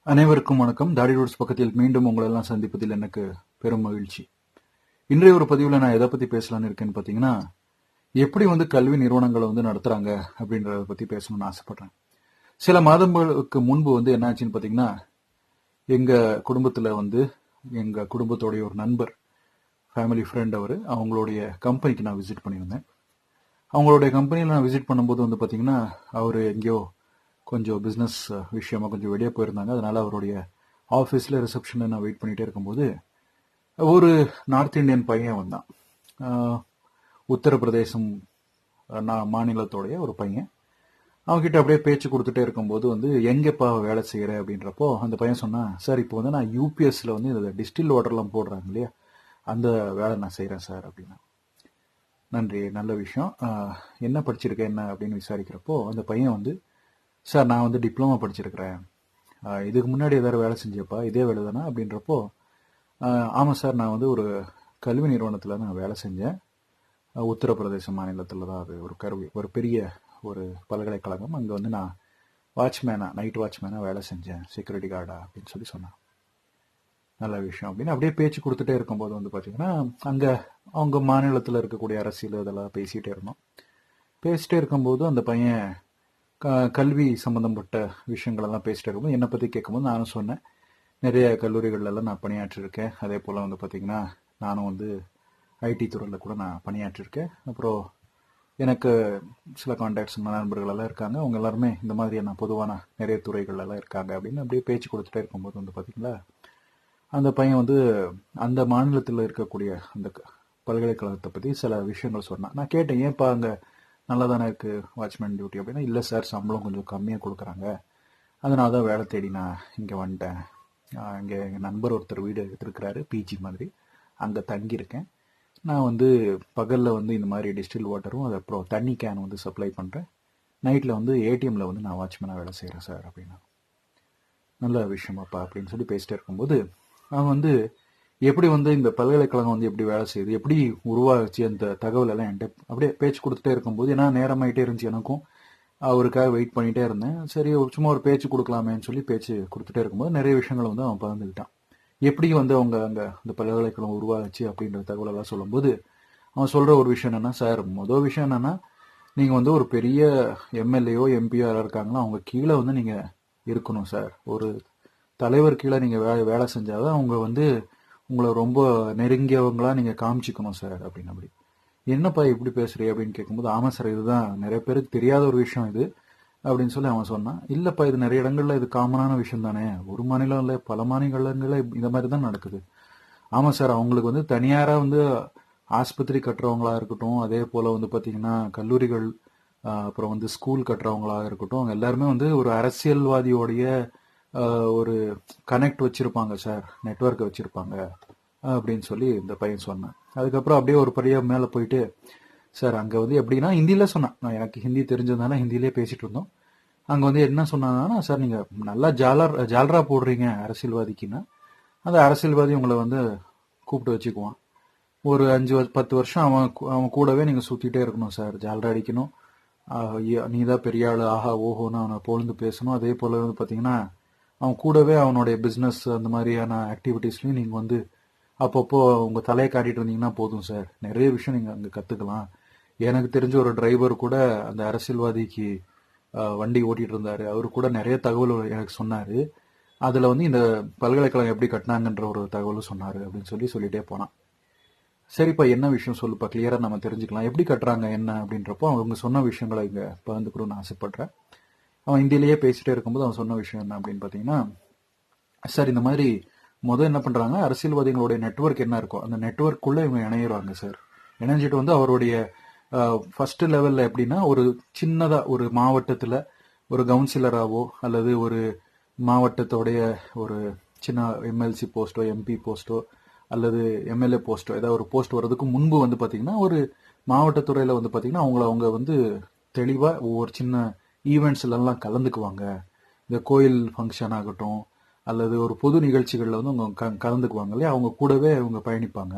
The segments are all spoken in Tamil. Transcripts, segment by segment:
அனைவருக்கும் வணக்கம். தாடி ரூட்ஸ் பக்கத்தில் மீண்டும் உங்களெல்லாம் சந்திப்பதில் எனக்கு பெரும் மகிழ்ச்சி. இன்றைய ஒரு பதிவில் நான் எதை பற்றி பேசலான்னு இருக்கேன்னு பார்த்தீங்கன்னா, எப்படி கல்வி நிறுவனங்களை நடத்துகிறாங்க அப்படின்றத பற்றி பேசணும்னு ஆசைப்படுறேன். சில மாதங்களுக்கு முன்பு என்னாச்சுன்னு பார்த்தீங்கன்னா, எங்கள் குடும்பத்தில் எங்கள் குடும்பத்தோடைய ஒரு நண்பர், ஃபேமிலி ஃப்ரெண்ட் அவங்களுடைய கம்பெனிக்கு நான் விசிட் பண்ணியிருந்தேன். அவங்களுடைய கம்பெனியில் நான் விசிட் பண்ணும்போது பார்த்தீங்கன்னா, அவர் எங்கேயோ கொஞ்சம் பிஸ்னஸ் விஷயமா கொஞ்சம் வெளியே போயிருந்தாங்க. அதனால அவருடைய ஆஃபீஸில் ரிசப்ஷனில் நான் வெயிட் பண்ணிகிட்டே இருக்கும்போது ஒரு நார்த் இந்தியன் பையன் வந்தான். உத்தரப்பிரதேசம் மாநிலத்தோடைய ஒரு பையன். அவங்ககிட்ட அப்படியே பேச்சு கொடுத்துட்டே இருக்கும்போது எங்கேப்பா வேலை செய்கிற அப்படின்றப்போ அந்த பையன் சொன்னான், சார் இப்போ நான் யூபிஎஸ்ல இந்த டிஸ்டில் வாட்டர்லாம் போடுறாங்க இல்லையா, அந்த வேலை நான் செய்கிறேன் சார் அப்படின்னா. நன்றி, நல்ல விஷயம். என்ன படிச்சிருக்கேன் என்ன அப்படின்னு விசாரிக்கிறப்போ அந்த பையன் சார் நான் டிப்ளமா படிச்சிருக்கிறேன், இதுக்கு முன்னாடி ஏதாவது வேலை செஞ்சப்பா, இதே வேலை தானே அப்படின்றப்போ, ஆமாம் சார் நான் ஒரு கல்வி நிறுவனத்தில் நான் வேலை செஞ்சேன். உத்தரப்பிரதேச மாநிலத்தில் தான் அது ஒரு பெரிய ஒரு பல்கலைக்கழகம். அங்கே நான் வாட்ச்மேனாக, நைட் வாட்ச்மேனாக வேலை செஞ்சேன், செக்யூரிட்டி கார்டா அப்படின்னு சொன்னான். நல்ல விஷயம் அப்படின்னு அப்படியே பேச்சு கொடுத்துட்டே இருக்கும்போது பார்த்தீங்கன்னா, அங்கே அவங்க மாநிலத்தில் இருக்கக்கூடிய அரசியல் இதெல்லாம் பேசிகிட்டே இருந்தோம். பேசிட்டே இருக்கும்போது அந்த பையன் கல்வி சம்மந்தப்பட்ட விஷயங்களெல்லாம் பேசிட்டு இருக்கும்போது என்னை பற்றி கேட்கும்போது நானும் சொன்னேன், நிறைய கல்லூரிகள்லாம் நான் பணியாற்றிருக்கேன். அதே போல் பார்த்தீங்கன்னா நானும் ஐடி துறையில் கூட நான் பணியாற்றிருக்கேன். அப்புறம் எனக்கு சில கான்டாக்ட்ஸ் நண்பர்களெல்லாம் இருக்காங்க. அவங்க எல்லாருமே இந்த மாதிரியான பொதுவான நிறைய துறைகள்லாம் இருக்காங்க அப்படின்னு அப்படியே பேச்சு கொடுத்துட்டே இருக்கும்போது பார்த்தீங்களா, அந்த பையன் அந்த மாநிலத்தில் இருக்கக்கூடிய அந்த பல்கலைக்கழகத்தை பற்றி சில விஷயங்கள் சொன்னான். நான் கேட்டேன், ஏன்ப்பா அங்கே நல்லா தானே இருக்குது வாட்ச்மேன் டியூட்டி அப்படின்னா, இல்லை சார் சம்பளம் கொஞ்சம் கம்மியாக கொடுக்குறாங்க, அதனால தான் வேலை தேடி நான் இங்கே வந்துட்டேன். இங்கே எங்கள் நண்பர் ஒருத்தர் வீடு எடுத்துருக்கிறாரு, பிஜி மாதிரி, அங்கே தங்கியிருக்கேன். நான் பகலில் இந்த மாதிரி டிஸ்டில் வாட்டரும் அது அப்புறம் தண்ணி கேன் சப்ளை பண்ணுறேன். நைட்டில் ஏடிஎம்மில் நான் வாட்ச்மேனாக வேலை செய்கிறேன் சார் அப்படின்னா. நல்ல விஷயமாப்பா அப்படின்னு சொல்லி பேசிட்டே இருக்கும்போது அவன் எப்படி இந்த பல்கலைக்கழகம் எப்படி வேலை செய்யுது, எப்படி உருவாச்சு அந்த தகவல் எல்லாம் என்கிட்ட அப்படியே பேச்சு கொடுத்துட்டே இருக்கும்போது, ஏன்னா நேரமாயிட்டே இருந்துச்சு எனக்கும், அவருக்காக வெயிட் பண்ணிட்டே இருந்தேன். சரி சும்மா ஒரு பேச்சு கொடுக்கலாமேன்னு சொல்லி பேச்சு கொடுத்துட்டே இருக்கும்போது நிறைய விஷயங்கள் அவன் பகிர்ந்துக்கிட்டான். எப்படி அவங்க அங்கே அந்த பல்கலைக்கழகம் உருவாச்சு அப்படின்ற தகவல் எல்லாம் சொல்லும்போது அவன் சொல்ற ஒரு விஷயம் என்னன்னா, சார் முதல் விஷயம் என்னன்னா, நீங்க ஒரு பெரிய எம்எல்ஏயோ எம்பியோ யாராவது இருக்காங்களோ அவங்க கீழே நீங்க இருக்கணும் சார். ஒரு தலைவர் கீழே நீங்க வேலை செஞ்சாதான் அவங்க உங்களை ரொம்ப நெருங்கியவங்களா நீங்க காமிச்சிக்கணும் சார் அப்படின்னு. அப்படி என்னப்பா இப்படி பேசுறீ அப்படின்னு கேட்கும்போது, ஆமா சார் இதுதான் நிறைய பேருக்கு தெரியாத ஒரு விஷயம் இது அப்படின்னு சொல்லி அவன் சொன்னான். இல்லப்பா இது நிறைய இடங்கள்ல இது காமனான விஷயம் தானே, ஒரு மாநிலம் இல்லை பல மாநிலங்கள்ல இந்த மாதிரி தான் நடக்குது. ஆமா சார், அவங்களுக்கு தனியாரா ஆஸ்பத்திரி கட்டுறவங்களா இருக்கட்டும், அதே போல பாத்தீங்கன்னா கல்லூரிகள், அப்புறம் ஸ்கூல் கட்டுறவங்களா இருக்கட்டும், அவங்க எல்லாருமே ஒரு அரசியல்வாதியோடைய ஒரு கனெக்ட் வச்சிருப்பாங்க சார், நெட்வொர்க் வச்சிருப்பாங்க அப்படின்னு சொல்லி இந்த பையன் சொன்னான். அதுக்கப்புறம் அப்படியே ஒரு படியா மேலே போயிட்டு, சார் அங்கே எப்படின்னா ஹிந்தியில சொன்னான். நான் எனக்கு ஹிந்தி தெரிஞ்சதுனால ஹிந்தியிலே பேசிட்டு இருந்தோம். அங்கே என்ன சொன்னாங்கன்னா, சார் நீங்கள் நல்லா ஜாலரா போடுறீங்க அரசியல்வாதிக்குன்னா, அந்த அரசியல்வாதி உங்களை கூப்பிட்டு வச்சுக்குவான். ஒரு 5-10 வருஷம் அவன் கூடவே நீங்கள் சுற்றிட்டே இருக்கணும் சார், ஜாலரா அடிக்கணும், நீ தான் பெரிய ஆள், ஆஹா ஓஹோன்னு அவனை பொழுது பேசணும். அதே போல் பார்த்தீங்கன்னா அவன் கூடவே அவனுடைய பிஸ்னஸ் அந்த மாதிரியான ஆக்டிவிட்டீஸ்லையும் நீங்கள் அப்பப்போ உங்கள் தலையை காட்டிட்டு வந்தீங்கன்னா போதும் சார், நிறைய விஷயம் நீங்கள் அங்கே கற்றுக்கலாம். எனக்கு தெரிஞ்ச ஒரு டிரைவர் கூட அந்த அரசியல்வாதிக்கு வண்டி ஓட்டிகிட்டு இருந்தார், அவரு கூட நிறைய தகவல் எனக்கு சொன்னார். அதில் இந்த பல்கலைக்கழகம் எப்படி கட்டினாங்கன்ற ஒரு தகவலும் சொன்னார் அப்படின்னு சொல்லிட்டே போனான். சரிப்பா என்ன விஷயம் சொல்லுப்பா, கிளியராக நம்ம தெரிஞ்சுக்கலாம், எப்படி கட்டுறாங்க என்ன அப்படின்றப்போ அவங்க சொன்ன விஷயங்களை இங்கே பகிர்ந்துக்கணும்னு ஆசைப்படுறேன். அவன் இந்தியிலேயே பேசிட்டே இருக்கும்போது அவன் சொன்ன விஷயம் என்ன அப்படின்னு பார்த்தீங்கன்னா, சார் இந்த மாதிரி என்ன பண்ணுறாங்க, அரசியல்வாதிகளுடைய நெட்வொர்க் என்ன இருக்கோ அந்த நெட்வொர்க்குள்ளே இவங்க இணையிறாங்க சார். இணைஞ்சிட்டு அவருடைய ஃபர்ஸ்ட் லெவலில் எப்படின்னா, ஒரு சின்னதாக ஒரு மாவட்டத்தில் ஒரு கவுன்சிலராகவோ அல்லது ஒரு மாவட்டத்தோடைய ஒரு சின்ன எம்எல்சி போஸ்ட்டோ எம்பி போஸ்ட்டோ அல்லது எம்எல்ஏ போஸ்ட்டோ ஏதாவது ஒரு போஸ்ட் வர்றதுக்கு முன்பு பார்த்தீங்கன்னா, ஒரு மாவட்டத்துறையில் பார்த்தீங்கன்னா அவங்க தெளிவாக ஒவ்வொரு சின்ன ஈவெண்ட்ஸ்லாம் கலந்துக்குவாங்க. இந்த கோயில் ஃபங்க்ஷன் ஆகட்டும் அல்லது ஒரு பொது நிகழ்ச்சிகளில் அவங்க கலந்துக்குவாங்க இல்லையா, அவங்க கூடவே அவங்க பயணிப்பாங்க.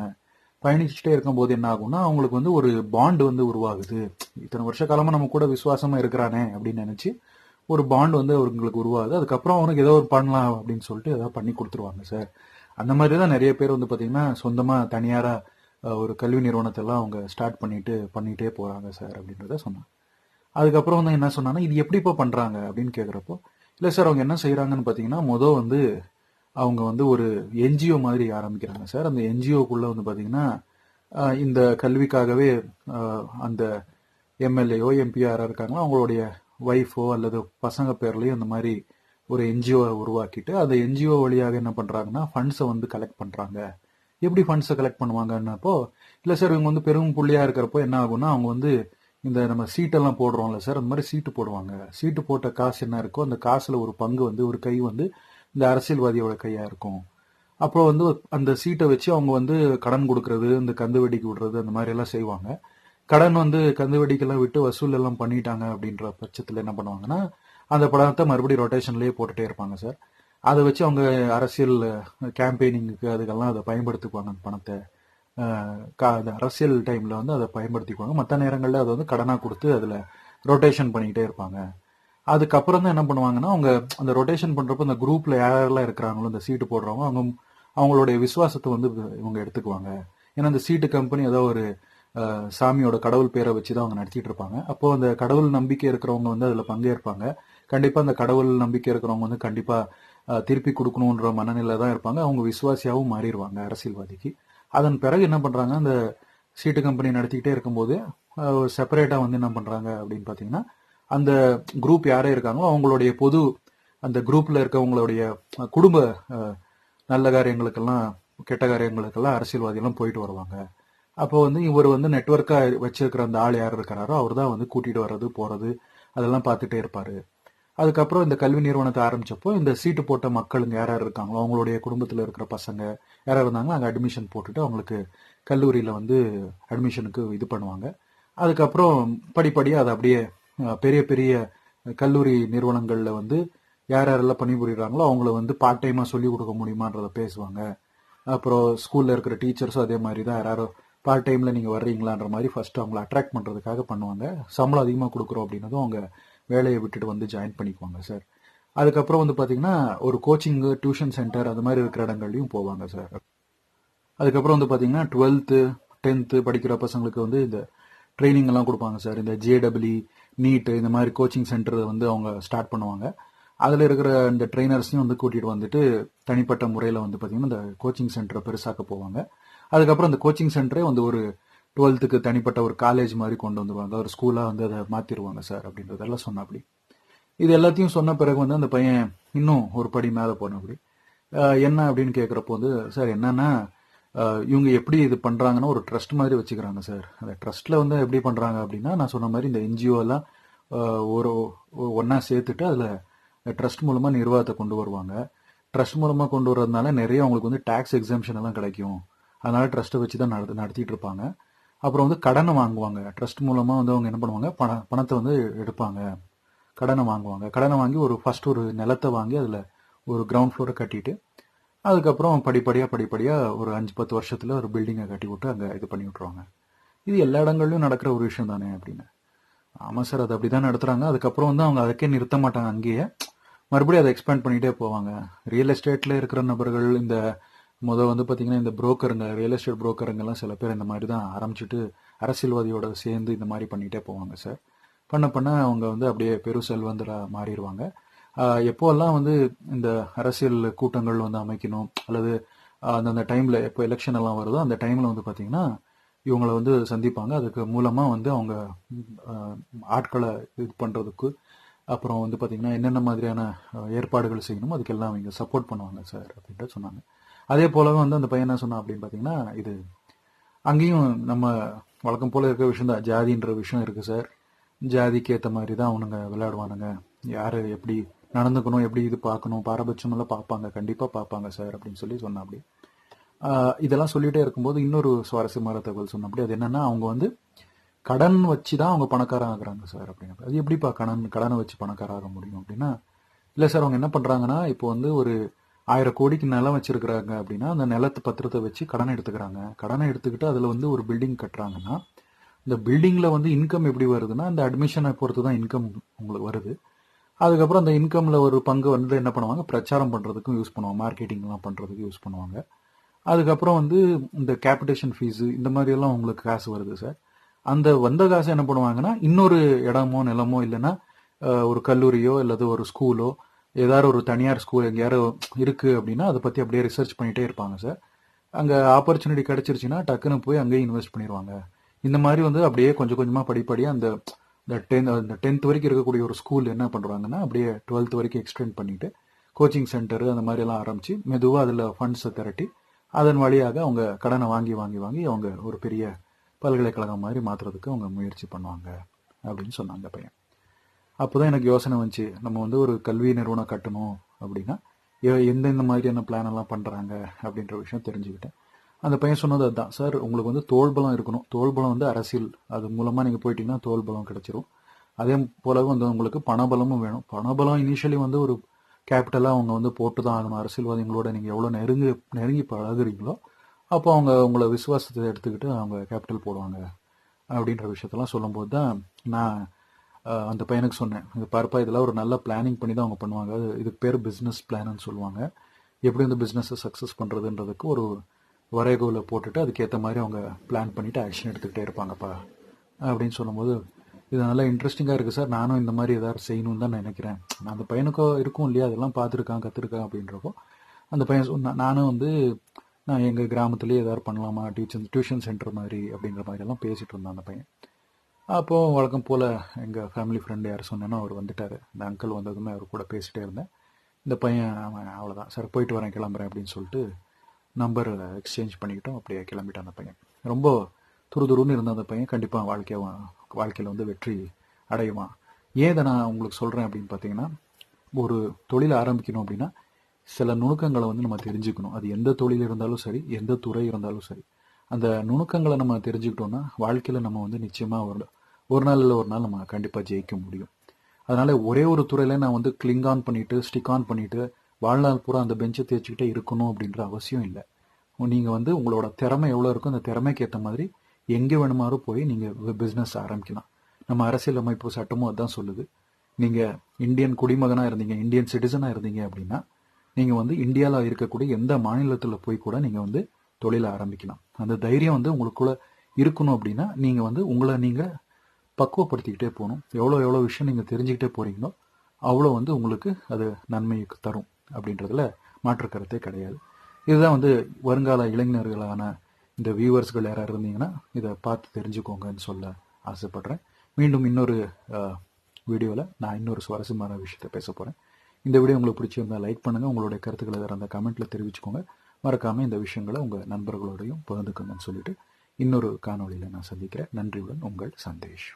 பயணிச்சுட்டே இருக்கும்போது என்ன ஆகும்னா, அவங்களுக்கு ஒரு பாண்ட் உருவாகுது. இத்தனை வருஷ காலமாக நம்ம கூட விசுவாசமா இருக்கிறானே அப்படின்னு நினைச்சு ஒரு பாண்ட் வந்து அவங்களுக்கு உருவாகுது. அதுக்கப்புறம் அவனுக்கு ஏதோ ஒரு பண்ணலாம் அப்படின்னு சொல்லிட்டு ஏதாவது பண்ணி கொடுத்துருவாங்க சார். அந்த மாதிரி தான் நிறைய பேர் வந்து பார்த்தீங்கன்னா சொந்தமாக தனியாராக ஒரு கல்வி நிறுவனத்தெல்லாம் அவங்க ஸ்டார்ட் பண்ணிட்டே போகிறாங்க சார் அப்படின்றத சொன்னாங்க. அதுக்கப்புறம் வந்து என்ன சொன்னாங்கன்னா இது எப்படிப்பா பண்ணுறாங்க அப்படின்னு கேட்குறப்போ, இல்லை சார் அவங்க என்ன செய்கிறாங்கன்னு பார்த்தீங்கன்னா வந்து அவங்க வந்து ஒரு என்ஜிஓ மாதிரி ஆரம்பிக்கிறாங்க சார். அந்த என்ஜிஓக்குள்ளே வந்து பார்த்தீங்கன்னா இந்த கல்விக்காகவே அந்த எம்எல்ஏஓ எம்பிஆராக இருக்காங்களோ அவங்களுடைய ஒய்ஃபோ அல்லது பசங்க பேர்லேயும் இந்த மாதிரி ஒரு என்ஜிஓ உருவாக்கிட்டு அந்த என்ஜிஓ வழியாக என்ன பண்ணுறாங்கன்னா ஃபண்ட்ஸை வந்து கலெக்ட் பண்ணுறாங்க. எப்படி ஃபண்ட்ஸை கலெக்ட் பண்ணுவாங்கன்னப்போ, இல்லை சார் இவங்க வந்து பெரும் புள்ளியாக இருக்கிறப்போ என்ன ஆகும்னா அவங்க வந்து இந்த நம்ம சீட்டெல்லாம் போடுறோம்ல சார், அந்த மாதிரி சீட்டு போடுவாங்க. சீட்டு போட்ட காசு என்ன இருக்கோ அந்த காசில் ஒரு பங்கு வந்து ஒரு கை வந்து இந்த அரசியல்வாதியோட கையாக இருக்கும். அப்புறம் வந்து அந்த சீட்டை வச்சு அவங்க வந்து கடன் கொடுக்கறது, இந்த கந்து வெடிக்கு விடுறது அந்த மாதிரி எல்லாம் செய்வாங்க. கடன் வந்து கந்து வெடிக்கெல்லாம் விட்டு வசூல் எல்லாம் பண்ணிட்டாங்க அப்படின்ற பட்சத்தில் என்ன பண்ணுவாங்கன்னா அந்த பணத்தை மறுபடியும் ரொட்டேஷன்லேயே போட்டுட்டே இருப்பாங்க சார். அதை வச்சு அவங்க அரசியல் கேம்பெயினிங்க்கு அதுக்கெல்லாம் அதை பயன்படுத்திக்குவாங்க. அந்த பணத்தை அந்த அரசியல் டைமில் வந்து அதை பயன்படுத்திக்குவாங்க. மற்ற நேரங்களில் அதை வந்து கடனாக கொடுத்து அதில் ரொட்டேஷன் பண்ணிக்கிட்டே இருப்பாங்க. அதுக்கப்புறம் தான் என்ன பண்ணுவாங்கன்னா அவங்க அந்த ரொட்டேஷன் பண்ணுறப்போ அந்த குரூப்பில் யாரெல்லாம் இருக்கிறாங்களோ அந்த சீட்டு போடுறவங்க அவங்களுடைய விசுவாசத்தை வந்து இவங்க எடுத்துக்குவாங்க. ஏன்னா அந்த சீட்டு கம்பெனி ஏதோ ஒரு சாமியோட கடவுள் பேரை வச்சு தான் அவங்க நடத்திட்டு இருப்பாங்க. அப்போ அந்த கடவுள் நம்பிக்கை இருக்கிறவங்க வந்து அதில் பங்கேற்பாங்க. கண்டிப்பாக அந்த கடவுள் நம்பிக்கை இருக்கிறவங்க வந்து கண்டிப்பாக திருப்பி கொடுக்கணுன்ற மனநிலை தான் இருப்பாங்க. அவங்க விசுவாசியாகவும் மாறிடுவாங்க அரசியல்வாதிக்கு. அதன் பிறகு என்ன பண்ணுறாங்க, அந்த சீட்டு கம்பெனி நடத்திக்கிட்டே இருக்கும்போது செப்பரேட்டாக வந்து என்ன பண்ணுறாங்க அப்படின்னு பார்த்தீங்கன்னா அந்த குரூப் யாரே இருக்காங்களோ அவங்களுடைய அந்த குரூப்பில் இருக்கவங்களுடைய குடும்ப நல்ல காரியங்களுக்கெல்லாம் கெட்ட காரியங்களுக்கெல்லாம் அரசியல்வாதிகள்லாம் போயிட்டு வருவாங்க. அப்போ வந்து இவர் வந்து நெட்ஒர்க்காக வச்சிருக்கிற அந்த ஆள் யார் இருக்கிறாரோ அவர் தான் வந்து கூட்டிகிட்டு வர்றது போகிறது அதெல்லாம் பார்த்துட்டே இருப்பார். அதுக்கப்புறம் இந்த கல்வி நிறுவனத்தை ஆரம்பித்தப்போ இந்த சீட்டு போட்ட மக்களுங்க யார் யார் இருக்காங்களோ அவங்களுடைய குடும்பத்தில் இருக்கிற பசங்க யாராவது இருந்தாங்களோ அங்கே அட்மிஷன் போட்டுட்டு அவங்களுக்கு கல்லூரியில் வந்து அட்மிஷனுக்கு இது பண்ணுவாங்க. அதுக்கப்புறம் படிப்படியாக அதை அப்படியே பெரிய பெரிய கல்லூரி நிறுவனங்களில் வந்து யார் யாரெல்லாம் பணிபுரிகிறாங்களோ அவங்கள வந்து பார்ட் டைமாக சொல்லிக் கொடுக்க முடியுமான்றதை பேசுவாங்க. அப்புறம் ஸ்கூலில் இருக்கிற டீச்சர்ஸும் அதே மாதிரி தான் யாரோ பார்ட் டைமில் நீங்கள் வர்றீங்களான்ற மாதிரி ஃபஸ்ட்டு அவங்கள அட்ராக்ட் பண்ணுறதுக்காக பண்ணுவாங்க. சம்பளம் அதிகமாக கொடுக்குறோம் அப்படின்னதும் அவங்க வேலையை விட்டுட்டு வந்து ஜாயின் பண்ணிக்குவாங்க சார். அதுக்கப்புறம் வந்து பார்த்தீங்கன்னா ஒரு கோச்சிங்கு டியூஷன் சென்டர் அது மாதிரி இருக்கிற இடங்கள்லையும் போவாங்க சார். அதுக்கப்புறம் வந்து பார்த்தீங்கன்னா 12th 10th படிக்கிற பசங்களுக்கு வந்து இந்த ட்ரைனிங் எல்லாம் கொடுப்பாங்க சார். இந்த JEE நீட்டு இந்த மாதிரி கோச்சிங் சென்டர் வந்து அவங்க ஸ்டார்ட் பண்ணுவாங்க. அதில் இருக்கிற இந்த ட்ரெயினர்ஸையும் வந்து கூட்டிகிட்டு வந்துட்டு தனிப்பட்ட முறையில் வந்து பார்த்தீங்கன்னா இந்த கோச்சிங் சென்டரை பெருசாக்க போவாங்க. அதுக்கப்புறம் அந்த கோச்சிங் சென்டரே வந்து ஒரு 12th தனிப்பட்ட ஒரு காலேஜ் மாதிரி கொண்டு வந்துடுவாங்க. ஒரு ஸ்கூலாக வந்து அதை மாற்றிடுவாங்க சார் அப்படின்றதெல்லாம் சொன்னாப்படி. இது எல்லாத்தையும் சொன்ன பிறகு வந்து அந்த பையன் இன்னும் ஒரு படி மேலே போனப்படி என்ன அப்படின்னு கேட்குறப்போ வந்து சார் என்னன்னா இவங்க எப்படி இது பண்ணுறாங்கன்னா ஒரு ட்ரஸ்ட் மாதிரி வச்சுக்கிறாங்க சார். அந்த ட்ரஸ்ட்டில் வந்து எப்படி பண்ணுறாங்க அப்படின்னா நான் சொன்ன மாதிரி இந்த என்ஜிஓலாம் ஒரு ஒன்றா சேர்த்துட்டு அதில் ட்ரஸ்ட் மூலமாக நிர்வாகத்தை கொண்டு வருவாங்க. ட்ரஸ்ட் மூலமாக கொண்டு வர்றதுனால நிறைய அவங்களுக்கு வந்து டேக்ஸ் எக்ஸம்ஷன் எல்லாம் கிடைக்கும். அதனால ட்ரஸ்ட்டை வச்சு தான் நடத்திட்டு இருப்பாங்க. அப்புறம் வந்து கடனை வாங்குவாங்க. ட்ரஸ்ட் மூலமாக வந்து அவங்க என்ன பண்ணுவாங்க, பணத்தை வந்து எடுப்பாங்க, கடனை வாங்குவாங்க. கடனை வாங்கி ஃபர்ஸ்ட் ஒரு நிலத்தை வாங்கி அதில் ஒரு கிரவுண்ட் ஃப்ளோரை கட்டிட்டு அதுக்கப்புறம் படிப்படியாக ஒரு 5-10 வருஷத்தில் ஒரு பில்டிங்கை கட்டி விட்டு அங்கே இது பண்ணி விட்ருவாங்க. இது எல்லா இடங்கள்லையும் நடக்கிற ஒரு விஷயம் தானே அப்படின்னு. ஆமாம் சார், அது அப்படி தான் நடத்துகிறாங்க. அதுக்கப்புறம் வந்து அவங்க அதுக்கே நிறுத்த மாட்டாங்க, அங்கேயே மறுபடியும் அதை எக்ஸ்பேண்ட் பண்ணிகிட்டே போவாங்க. ரியல் எஸ்டேட்டில் இருக்கிற நபர்கள் இந்த வந்து பார்த்தீங்கன்னா இந்த புரோக்கருங்க, ரியல் எஸ்டேட் புரோக்கருங்கெல்லாம் சில பேர் இந்த மாதிரி தான் ஆரம்பிச்சுட்டு அரசியல்வாதியோட சேர்ந்து இந்த மாதிரி பண்ணிகிட்டே போவாங்க சார். பண்ண அவங்க வந்து அப்படியே பெரு செல்வந்தராக மாறிடுவாங்க. எப்போல்லாம் வந்து இந்த அரசியல் கூட்டங்கள் வந்து அமைக்கணும் அல்லது அந்தந்த டைமில் எப்போ எலெக்ஷன் எல்லாம் வருதோ அந்த டைமில் வந்து பார்த்திங்கன்னா இவங்களை வந்து சந்திப்பாங்க. அதுக்கு மூலமாக வந்து அவங்க ஆட்களை இது பண்ணுறதுக்கு அப்புறம் வந்து பார்த்திங்கன்னா என்னென்ன மாதிரியான ஏற்பாடுகள் செய்யணுமோ அதுக்கெல்லாம் அவங்க சப்போர்ட் பண்ணுவாங்க சார் அப்படின்ட்டு சொன்னாங்க. அதே போலவே வந்து அந்த பையன் என்ன சொன்னான் அப்படின்னு பார்த்தீங்கன்னா இது அங்கேயும் நம்ம வழக்கம் போல் இருக்கிற விஷயம் தான், ஜாதின்ற விஷயம் இருக்குது சார். ஜாதிக்கு ஏற்ற மாதிரி தான் அவனுங்க விளையாடுவானுங்க. யார் எப்படி நடந்துக்கணும், எப்படி இது பார்க்கணும், பாரபட்சமெல்லாம் பார்ப்பாங்க, கண்டிப்பாக பார்ப்பாங்க சார் அப்படின்னு சொன்னா அப்படி. இதெல்லாம் சொல்லிகிட்டே இருக்கும்போது இன்னொரு சுவாரஸ்யமான தகவல் சொன்னபடி அது என்னென்னா அவங்க வந்து கடன் வச்சு தான் அவங்க பணக்காரன் ஆகுறாங்க சார் அப்படிங்கிற. அது எப்படிப்பா கடனை வச்சு பணக்கார ஆக முடியும் அப்படின்னா, இல்லை சார் அவங்க என்ன பண்ணுறாங்கன்னா இப்போ வந்து ஒரு 1000 கோடிக்கு நிலம் வச்சிருக்கிறாங்க அப்படின்னா அந்த நிலத்து பத்திரத்தை வச்சு கடனை எடுத்துக்கிறாங்க. கடனை எடுத்துக்கிட்டு அதில் வந்து ஒரு பில்டிங் கட்டுறாங்கன்னா இந்த பில்டிங்கில் வந்து இன்கம் எப்படி வருதுன்னா அந்த அட்மிஷனை பொறுத்து தான் இன்கம் உங்களுக்கு வருது. அதுக்கப்புறம் அந்த இன்கம்ல ஒரு பங்கு வந்து என்ன பண்ணுவாங்க, பிரச்சாரம் பண்றதுக்கும் யூஸ் பண்ணுவாங்க, மார்க்கெட்டிங்லாம் பண்றதுக்கு யூஸ் பண்ணுவாங்க. அதுக்கப்புறம் வந்து இந்த கேபிடேஷன் ஃபீஸு இந்த மாதிரி எல்லாம் உங்களுக்கு காசு வருது சார். அந்த வந்த காசை என்ன பண்ணுவாங்கன்னா, இன்னொரு இடமோ நிலமோ இல்லைன்னா ஒரு கல்லூரியோ அல்லது ஒரு ஸ்கூலோ ஏதாவது ஒரு தனியார் ஸ்கூல் எங்கேயாரு இருக்கு அப்படின்னா அதை பத்தி அப்படியே ரிசர்ச் பண்ணிட்டே இருப்பாங்க சார். அங்க ஆப்பர்ச்சுனிட்டி கிடைச்சிருச்சுன்னா டக்குன்னு போய் அங்கேயே இன்வெஸ்ட் பண்ணிடுவாங்க. இந்த மாதிரி வந்து அப்படியே கொஞ்சம் கொஞ்சமா படிப்படியா அந்த இந்த 10th வரைக்கும் இருக்கக்கூடிய ஒரு ஸ்கூல் என்ன பண்றாங்கன்னா அப்படியே 12th வரைக்கும் எக்ஸ்டெண்ட் பண்ணிட்டு கோச்சிங் சென்டர் அந்த மாதிரி எல்லாம் ஆரம்பிச்சு மெதுவாக அதில் ஃபண்ட்ஸை திரட்டி அதன் வழியாக அவங்க கடனை வாங்கி வாங்கி வாங்கி அவங்க ஒரு பெரிய பல்கலைக்கழகம் மாதிரி மாற்றுறதுக்கு அவங்க முயற்சி பண்ணுவாங்க அப்படின்னு சொன்னாங்க பையன். அப்போதான் எனக்கு யோசனை வந்துச்சு, நம்ம வந்து ஒரு கல்வி நிறுவனம் கட்டணும் அப்படின்னா எந்தெந்த மாதிரியான பிளான் எல்லாம் பண்ணுறாங்க அப்படின்ற விஷயம் தெரிஞ்சுக்கிட்டேன். அந்த பையன் சொன்னது அதுதான், சார் உங்களுக்கு வந்து தோள்பலம் இருக்கணும், தோள்பலம் வந்து அரசியல், அது மூலமாக நீங்கள் போயிட்டீங்கன்னா தோள்பலம் கிடைச்சிரும். அதே போலவே வந்து உங்களுக்கு பணபலமும் வேணும். பணபலம் இனிஷியலி வந்து ஒரு கேபிட்டலாக அவங்க வந்து போட்டு தான் ஆகணும். அரசியல்வாதிகளோட நீங்கள் எவ்வளோ நெருங்கி பழகுறீங்களோ அப்போ அவங்க உங்களை விசுவாசத்தை எடுத்துக்கிட்டு அவங்க கேபிட்டல் போடுவாங்க அப்படின்ற விஷயத்தெல்லாம் சொல்லும்போது தான் நான் அந்த பையனுக்கு சொன்னேன், இது பார்ப்பா இதெல்லாம் ஒரு நல்ல பிளானிங் பண்ணி தான் அவங்க பண்ணுவாங்க, இதுக்கு பேர் பிஸ்னஸ் பிளான்னு சொல்லுவாங்க. எப்படி வந்து பிஸ்னஸை சக்ஸஸ் பண்ணுறதுன்றதுக்கு ஒரு வரைகோலை போட்டுட்டு அதுக்கேற்ற மாதிரி அவங்க பிளான் பண்ணிவிட்டு ஆக்ஷன் எடுத்துக்கிட்டே இருப்பாங்கப்பா அப்படின்னு சொல்லும்போது இது நல்லா இன்ட்ரெஸ்டிங்காக இருக்குது சார், நானும் இந்த மாதிரி ஏதாவது செய்யணும்னு தான் நினைக்கிறேன். அந்த பையனுக்கும் இருக்கும் இல்லையா, அதெல்லாம் பார்த்துருக்கான் கற்றுருக்கான் அப்படின்றப்போ அந்த பையன் சொன்னான், நானும் வந்து நான் எங்கள் கிராமத்துலேயே ஏதாவது பண்ணலாமா, டியூஷன் சென்டர் மாதிரி அப்படின்ற மாதிரியெல்லாம் பேசிகிட்டு இருந்தான் அந்த பையன். அப்போது வழக்கம் போல் எங்கள் ஃபேமிலி ஃப்ரெண்டு யார் சொன்னேனோ அவர் வந்துட்டார். இந்த அங்கிள் வந்ததுமே அவர் கூட பேசிகிட்டே இருந்தேன். இந்த பையன் அவன் அவ்வளோதான் சார், போயிட்டு வரேன் கிளம்புறேன் அப்படின்னு சொல்லிட்டு நம்பர் எக்ஸ்சேஞ்ச் பண்ணிக்கிட்டோம். அப்படியே கிளம்பிட்டான் அந்த பையன். ரொம்ப துருதுருன்னு இருந்த அந்த பையன் கண்டிப்பாக வாழ்க்கையில் வந்து வெற்றி அடையுவான். ஏன் இதை நான் உங்களுக்கு சொல்கிறேன் அப்படின்னு பார்த்தீங்கன்னா, ஒரு தொழில் ஆரம்பிக்கணும் அப்படின்னா சில நுணுக்கங்களை வந்து நம்ம தெரிஞ்சுக்கணும். அது எந்த தொழில் இருந்தாலும் சரி, எந்த துறை இருந்தாலும் சரி, அந்த நுணுக்கங்களை நம்ம தெரிஞ்சுக்கிட்டோம்னா வாழ்க்கையில் நம்ம வந்து நிச்சயமாக ஒரு நாள் இல்லை ஒரு நாள் நம்ம கண்டிப்பாக ஜெயிக்க முடியும். அதனால் ஒரே ஒரு துறையில் நான் வந்து கிளிங் ஆன் பண்ணிவிட்டு ஸ்டிக் ஆன் பண்ணிவிட்டு வாழ்நாள் பூரா அந்த பெஞ்சை தேய்ச்சிக்கிட்டே இருக்கணும் அப்படின்ற அவசியம் இல்லை. நீங்கள் வந்து உங்களோட திறமை எவ்வளோ இருக்கோ அந்த திறமைக்கு ஏற்ற மாதிரி எங்கே வேணுமாறும் போய் நீங்கள் பிஸ்னஸ் ஆரம்பிக்கலாம். நம்ம அரசியலமைப்பு சட்டமும் அதுதான் சொல்லுது. நீங்கள் இந்தியன் குடிமகனாக இருந்தீங்க, இந்தியன் சிட்டிசனாக இருந்தீங்க அப்படின்னா நீங்கள் வந்து இந்தியாவில் இருக்கக்கூடிய எந்த மாநிலத்தில் போய் கூட நீங்கள் வந்து தொழிலை ஆரம்பிக்கலாம். அந்த தைரியம் வந்து உங்களுக்குள்ள இருக்கணும் அப்படின்னா நீங்கள் வந்து உங்களை நீங்கள் பக்குவப்படுத்திக்கிட்டே போகணும். எவ்வளோ விஷயம் நீங்கள் தெரிஞ்சுக்கிட்டே போகிறீங்களோ அவ்வளோ வந்து உங்களுக்கு அது நன்மைக்கு தரும் அப்படின்றதுல மாற்று கருத்தே கிடையாது. இதுதான் வந்து வருங்கால இளைஞர்களான இந்த வியூவர்ஸ்கள் யாராவது இருந்தீங்கன்னா இதை பார்த்து தெரிஞ்சுக்கோங்கன்னு சொல்ல ஆசைப்படுறேன். மீண்டும் இன்னொரு வீடியோவில் நான் இன்னொரு சுவாரஸ்யமான விஷயத்தை பேச போகிறேன். இந்த வீடியோ உங்களுக்கு பிடிச்சிருந்தால் லைக் பண்ணுங்கள், உங்களுடைய கருத்துக்களை வேறு அந்த கமெண்ட்டில் தெரிவிச்சுக்கோங்க. மறக்காமல் இந்த விஷயங்களை உங்கள் நண்பர்களோடையும் பகிர்ந்துக்கோங்கன்னு சொல்லிட்டு இன்னொரு காணொலியில் நான் சந்திக்கிறேன். நன்றியுடன் உங்கள் சந்தேஷ்.